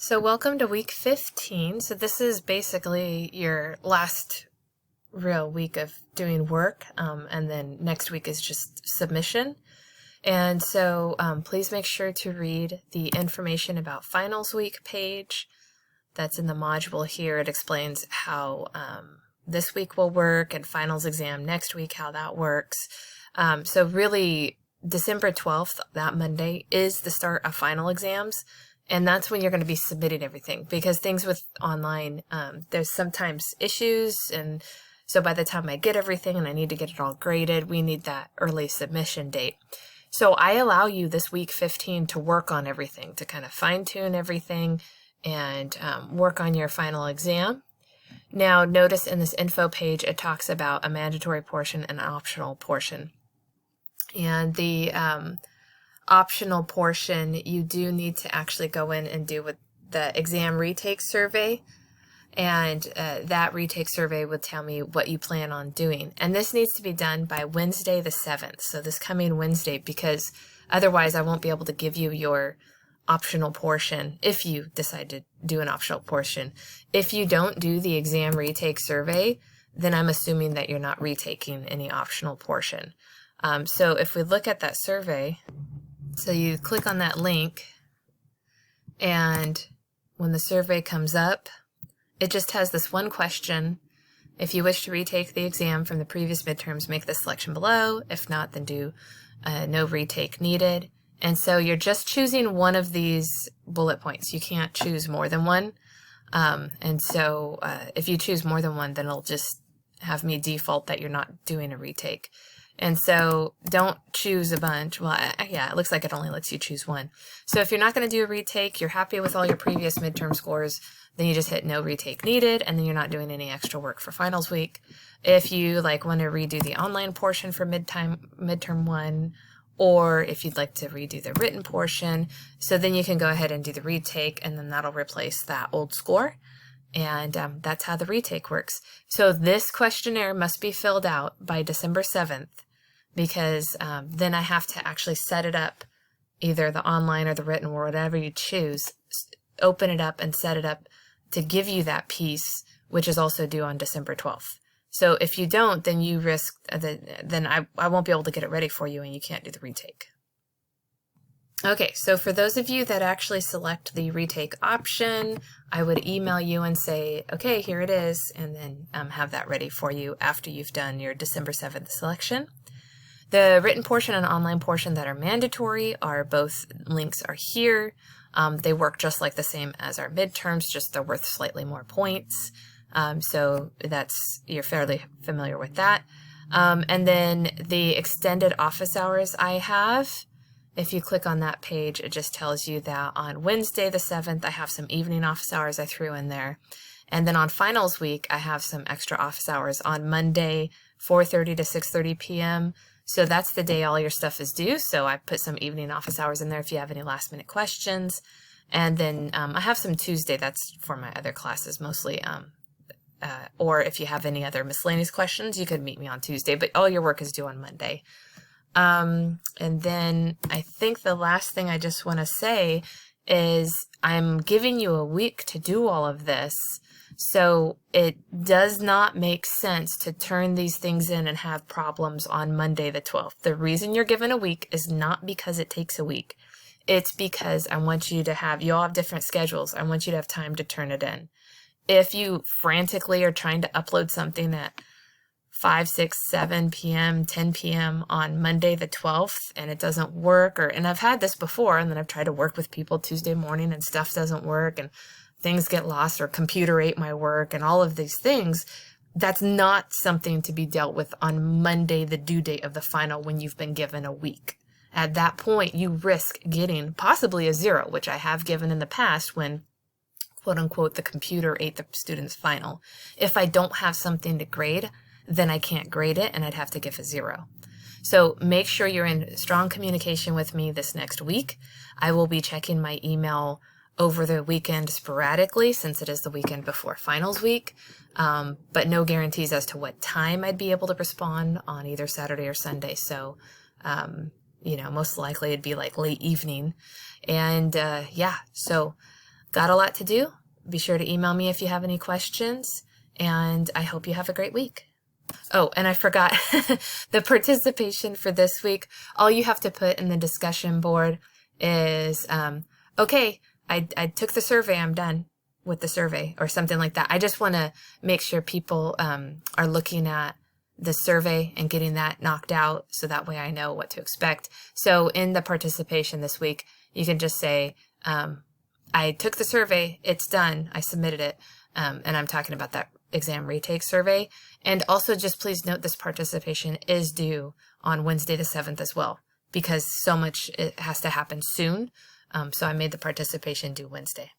So welcome to week 15. So this is basically your last real week of doing work, and then next week is just submission. And so please make sure to read the information about finals week page that's in the module here. It explains how this week will work and finals exam next week, how that works. So really, December 12th, that Monday, is the start of final exams. And that's when you're going to be submitting everything, because things with online, there's sometimes issues. And so by the time I get everything and I need to get it all graded, we need that early submission date. So I allow you this week 15 to work on everything, to kind of fine tune everything and work on your final exam. Now notice in this info page, it talks about a mandatory portion and an optional portion. And the optional portion, you do need to actually go in and do with the exam retake survey, and that retake survey will tell me what you plan on doing. And this needs to be done by Wednesday the 7th, so this coming Wednesday, because otherwise I won't be able to give you your optional portion if you decide to do an optional portion. If you don't do the exam retake survey, then I'm assuming that you're not retaking any optional portion. So if we look at that survey, so you click on that link, and when the survey comes up, it just has this one question. If you wish to retake the exam from the previous midterms, make the selection below. If not, then do no retake needed. And so you're just choosing one of these bullet points. You can't choose more than one. And so if you choose more than one, then it'll just have me default that you're not doing a retake. And so don't choose a bunch. Well, yeah, it looks like it only lets you choose one. So if you're not going to do a retake, you're happy with all your previous midterm scores, then you just hit no retake needed, and then you're not doing any extra work for finals week. If you want to redo the online portion for midterm one, or if you'd like to redo the written portion, so then you can go ahead and do the retake, and then that'll replace that old score. And that's how the retake works. So this questionnaire must be filled out by December 7th, because then I have to actually set it up, either the online or the written or whatever you choose, open it up and set it up to give you that piece, which is also due on December 12th. So if you don't, then you risk then I won't be able to get it ready for you and you can't do the retake. Okay, so for those of you that actually select the retake option, I would email you and say, okay, here it is, and then have that ready for you after you've done your December 7th selection. The written portion and online portion that are mandatory are both links are here. They work just like the same as our midterms, just they're worth slightly more points. So you're fairly familiar with that. And then the extended office hours I have, if you click on that page, it just tells you that on Wednesday the 7th, I have some evening office hours I threw in there. And then on finals week, I have some extra office hours on Monday, 4:30 to 6:30 p.m. So that's the day all your stuff is due. So I put some evening office hours in there if you have any last minute questions. And then I have some Tuesday, that's for my other classes mostly. Or if you have any other miscellaneous questions, you could meet me on Tuesday, but all your work is due on Monday. And then I think the last thing I just want to say is I'm giving you a week to do all of this. So it does not make sense to turn these things in and have problems on Monday the 12th. The reason you're given a week is not because it takes a week. It's because I want you to you all have different schedules. I want you to have time to turn it in. If you frantically are trying to upload something at 5, 6, 7 p.m., 10 p.m. on Monday the 12th and it doesn't work, and I've had this before, and then I've tried to work with people Tuesday morning and stuff doesn't work and things get lost or computer ate my work and all of these things, that's not something to be dealt with on Monday, the due date of the final, when you've been given a week. At that point, you risk getting possibly a 0, which I have given in the past when, quote unquote, the computer ate the student's final. If I don't have something to grade, then I can't grade it and I'd have to give a 0. So make sure you're in strong communication with me this next week. I will be checking my email over the weekend sporadically, since it is the weekend before finals week, but no guarantees as to what time I'd be able to respond on either Saturday or Sunday. So, most likely it'd be like late evening. And yeah, so got a lot to do. Be sure to email me if you have any questions, and I hope you have a great week. Oh, and I forgot the participation for this week. All you have to put in the discussion board is, okay, I took the survey, I'm done with the survey, or something like that. I just want to make sure people are looking at the survey and getting that knocked out, so that way I know what to expect. So in the participation this week, you can just say, I took the survey, it's done, I submitted it, and I'm talking about that exam retake survey. And also just please note this participation is due on Wednesday the 7th as well, because so much it has to happen soon. So I made the participation due Wednesday.